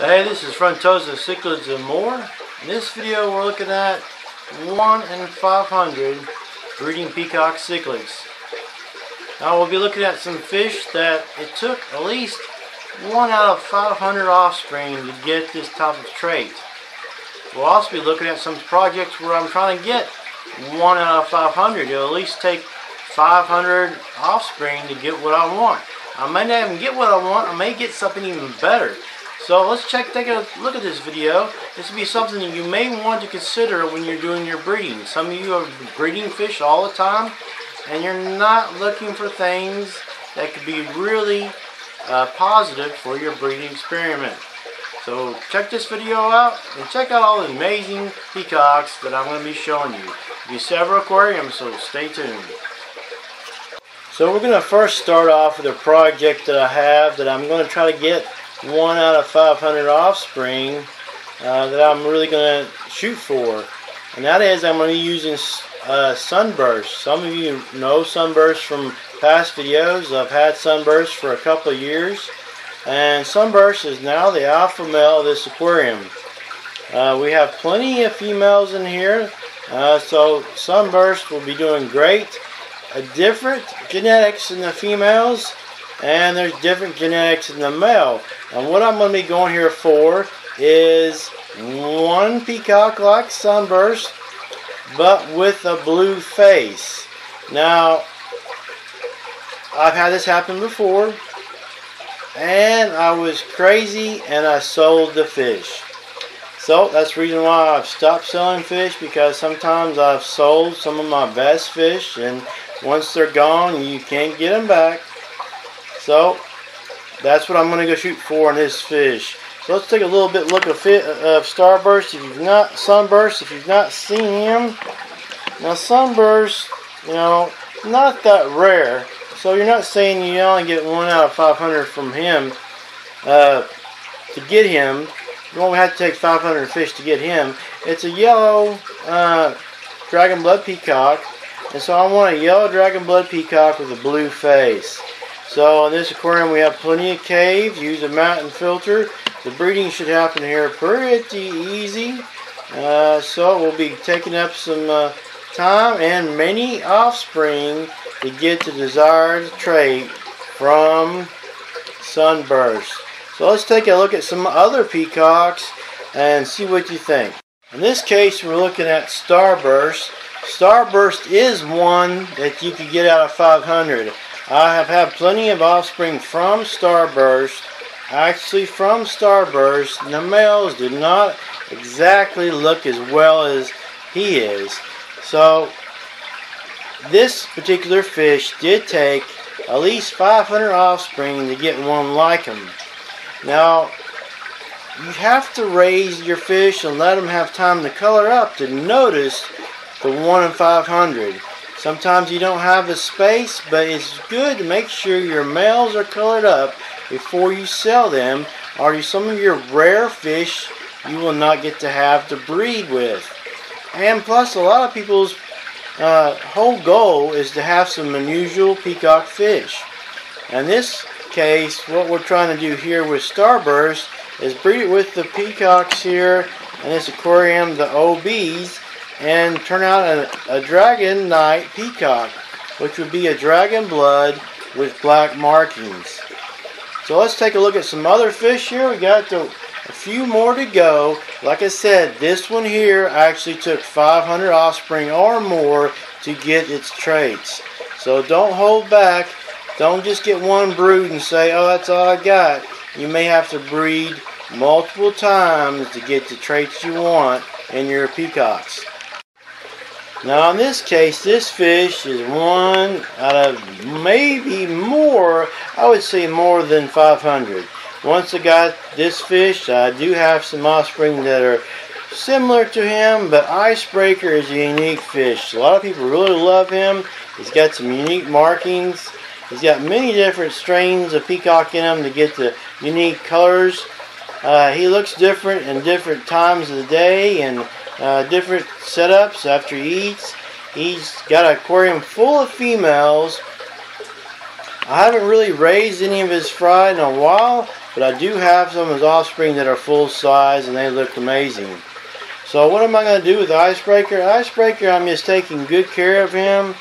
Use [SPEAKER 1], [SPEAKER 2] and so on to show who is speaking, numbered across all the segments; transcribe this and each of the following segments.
[SPEAKER 1] Hey, this is Peacock Cichlids and more. In this video we're looking at 1 in 500 breeding peacock cichlids. Now we'll be looking at some fish that it took at least 1 out of 500 offspring to get this type of trait. We'll also be looking at some projects where I'm trying to get 1 out of 500. It'll at least take 500 offspring to get what I want. I may not even get what I want, I may get something even better. So let's take a look at this video. This will be something that you may want to consider when you're doing your breeding. Some of you are breeding fish all the time and you're not looking for things that could be really positive for your breeding experiment. So check this video out and check out all the amazing peacocks that I'm going to be showing you. There'll be several aquariums, so stay tuned. So we're going to first start off with a project that I have that I'm going to try to get 1 out of 500 offspring that I'm really going to shoot for, and that is I'm going to be using Sunburst. Some of you know Sunburst from past videos. I've had Sunburst for a couple of years, and Sunburst is now the alpha male of this aquarium. We have plenty of females in here, so Sunburst will be doing great. Different genetics in the females, and there's different genetics in the male. And what I'm going to be going here for is one peacock like Sunburst, but with a blue face. Now, I've had this happen before, and I was crazy and I sold the fish. So that's the reason why I've stopped selling fish, because sometimes I've sold some of my best fish, and once they're gone, you can't get them back. So that's what I'm going to go shoot for in this fish. So let's take a little bit look of Starburst. If you've not Sunburst, if you've not seen him, now Sunburst, you know, not that rare. So you're not saying you only get 1 out of 500 from him. To get him, you won't have to take 500 fish to get him. It's a yellow dragon blood peacock, and so I want a yellow dragon blood peacock with a blue face. So in this aquarium we have plenty of caves. Use a mountain filter. The breeding should happen here pretty easy. So we'll be taking up some time and many offspring to get the desired trait from Sunburst. So let's take a look at some other peacocks and see what you think. In this case we're looking at Starburst. Starburst is one that you could get out of 500. I have had plenty of offspring from Starburst. Actually, from Starburst, the males did not exactly look as well as he is. So, this particular fish did take at least 500 offspring to get one like him. Now, you have to raise your fish and let them have time to color up to notice the 1 in 500. Sometimes you don't have the space, but it's good to make sure your males are colored up before you sell them, or some of your rare fish you will not get to have to breed with. And plus, a lot of people's whole goal is to have some unusual peacock fish. In this case, what we're trying to do here with Starburst is breed it with the peacocks here in this aquarium, the OBs, and turn out a dragon night peacock, which would be a dragon blood with black markings. So let's take a look at some other fish here. We got a few more to go. Like I said, this one here actually took 500 offspring or more to get its traits. So don't hold back. Don't just get one brood and say, oh, that's all I got. You may have to breed multiple times to get the traits you want in your peacocks. Now in this case, this fish is 1 out of maybe more, I would say more than 500. Once I got this fish, I do have some offspring that are similar to him, but Icebreaker is a unique fish. A lot of people really love him. He's got some unique markings. He's got many different strains of peacock in him to get the unique colors. He looks different in different times of the day and different setups after he eats. He's got an aquarium full of females. I haven't really raised any of his fry in a while, but I do have some of his offspring that are full size and they look amazing. So what am I going to do with the Icebreaker? Icebreaker, I'm just taking good care of him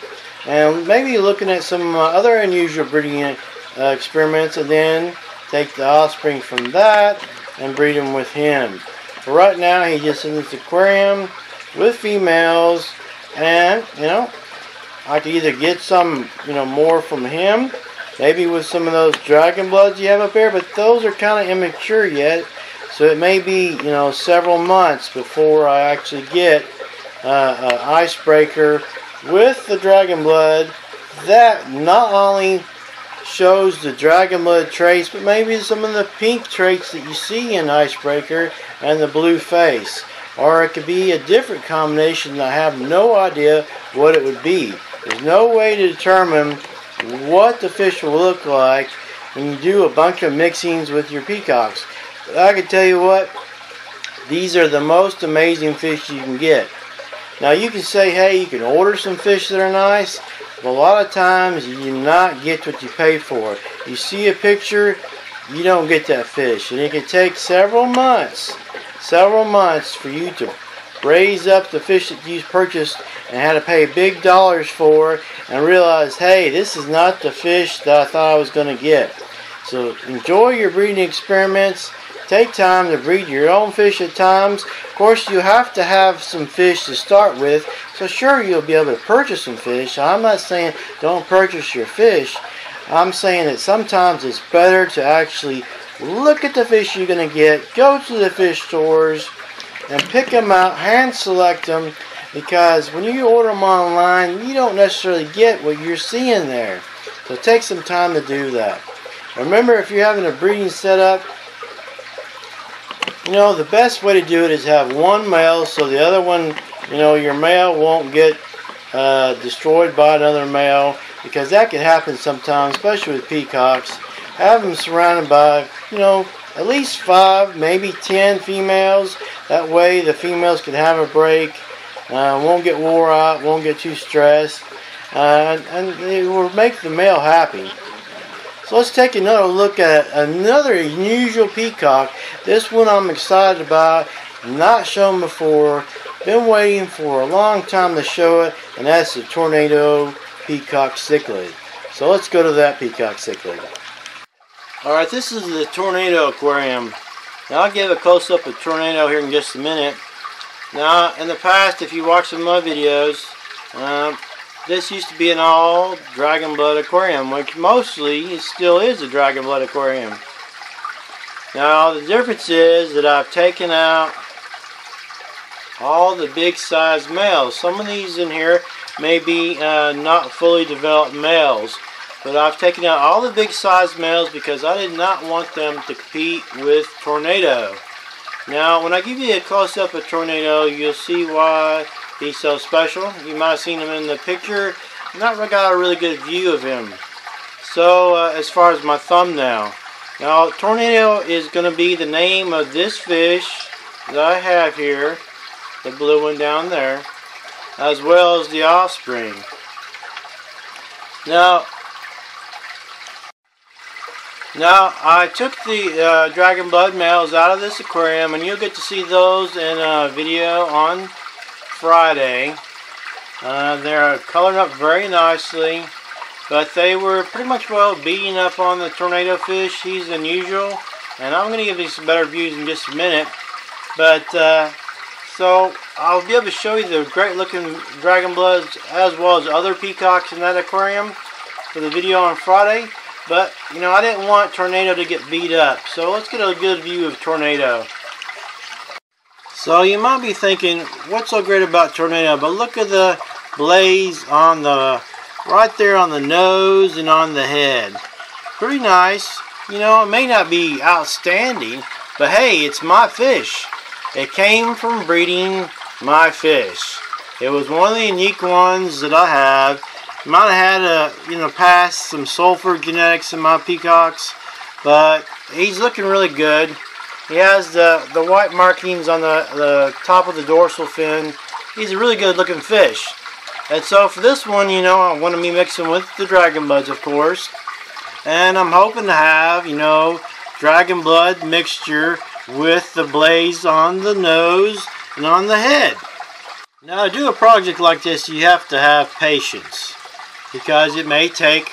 [SPEAKER 1] and maybe looking at some other unusual breeding experiments, and then take the offspring from that and breed them with him. For right now, he's just in this aquarium with females, and I could either get some more from him, maybe with some of those dragon bloods you have up there, but those are kind of immature yet, so it may be several months before I actually get an Icebreaker with the dragon blood that not only shows the dragon blood trace, but maybe some of the pink traits that you see in Icebreaker and the blue face. Or it could be a different combination that I have no idea what it would be. There's no way to determine what the fish will look like when you do a bunch of mixings with your peacocks. But I can tell you what, these are the most amazing fish you can get. Now you can say, hey, you can order some fish that are nice, but a lot of times you do not get what you pay for. You see a picture, you don't get that fish. And it can take several months for you to raise up the fish that you purchased and had to pay big dollars for, and realize, hey, this is not the fish that I thought I was going to get. So enjoy your breeding experiments. Take time to breed your own fish at times. Of course, you have to have some fish to start with, so sure, you'll be able to purchase some fish. I'm not saying don't purchase your fish. I'm saying that sometimes it's better to actually look at the fish you're going to get, go to the fish stores, and pick them out, hand select them, because when you order them online, you don't necessarily get what you're seeing there. So take some time to do that. Remember, if you're having a breeding setup, the best way to do it is have one male, so the other one, your male won't get destroyed by another male, because that can happen sometimes, especially with peacocks. Have them surrounded by, at least 5, maybe 10 females. That way the females can have a break, won't get wore out, won't get too stressed, and it will make the male happy. So let's take another look at another unusual peacock. This one I'm excited about, not shown before, been waiting for a long time to show it, and that's the Tornado Peacock Cichlid. So let's go to that Peacock Cichlid. Alright, this is the Tornado aquarium. Now I'll give a close-up of Tornado here in just a minute. Now, in the past, if you watch some of my videos, this used to be an all dragon blood aquarium, which mostly it still is a dragon blood aquarium. Now the difference is that I've taken out all the big size males. Some of these in here may be not fully developed males, but I've taken out all the big size males because I did not want them to compete with Tornado. Now when I give you a close-up of Tornado, you'll see why he's so special. You might have seen him in the picture. Not got a really good view of him. So as far as my thumbnail. Now Tornado is going to be the name of this fish that I have here. The blue one down there. As well as the offspring. Now I took the dragon blood males out of this aquarium, and you'll get to see those in a video on Friday. They're colored up very nicely, but they were pretty much beating up on the Tornado fish. He's unusual, and I'm going to give you some better views in just a minute. But so I'll be able to show you the great looking dragon bloods as well as other peacocks in that aquarium for the video on Friday. But I didn't want Tornado to get beat up, so let's get a good view of Tornado. So you might be thinking, what's so great about Tornado? But look at the glaze on right there on the nose and on the head. Pretty nice. It may not be outstanding, but hey, it's my fish. It came from breeding my fish. It was one of the unique ones that I have. Might have had past some sulfur genetics in my peacocks, but he's looking really good. He has the white markings on the top of the dorsal fin. He's a really good looking fish. And so for this one, I want to be mixing with the dragon bloods, of course. And I'm hoping to have, dragon blood mixture with the blaze on the nose and on the head. Now, to do a project like this, you have to have patience, because it may take,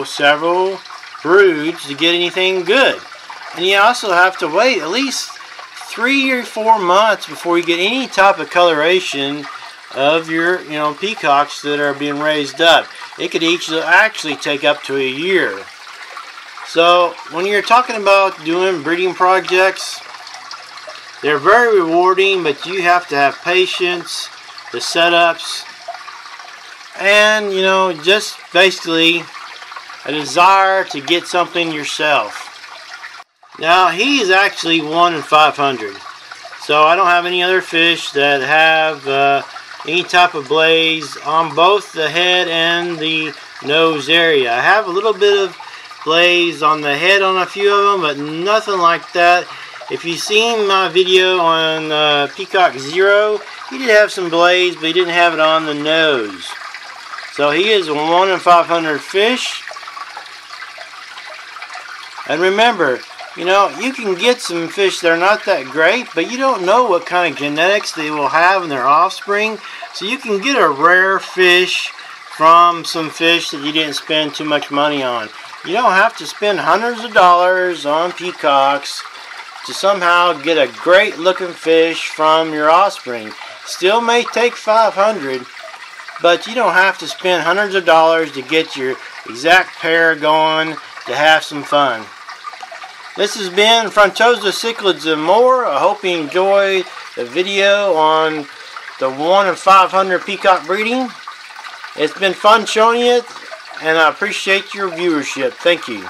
[SPEAKER 1] several broods to get anything good. And you also have to wait at least 3 or 4 months before you get any type of coloration of your, peacocks that are being raised up. It could actually take up to a year. So, when you're talking about doing breeding projects, they're very rewarding, but you have to have patience, the setups, and, just basically a desire to get something yourself. Now, he is actually 1 in 500. So, I don't have any other fish that have any type of blaze on both the head and the nose area. I have a little bit of blaze on the head on a few of them, but nothing like that. If you've seen my video on Peacock Zero, he did have some blaze, but he didn't have it on the nose. So he is a 1 in 500 fish. And remember, you can get some fish that are not that great, but you don't know what kind of genetics they will have in their offspring. So you can get a rare fish from some fish that you didn't spend too much money on. You don't have to spend hundreds of dollars on peacocks to somehow get a great looking fish from your offspring. Still may take 500, but you don't have to spend hundreds of dollars to get your exact pair going to have some fun. This has been Frontosa Cichlids and more. I hope you enjoyed the video on the 1 in 500 peacock breeding. It's been fun showing you it, and I appreciate your viewership. Thank you.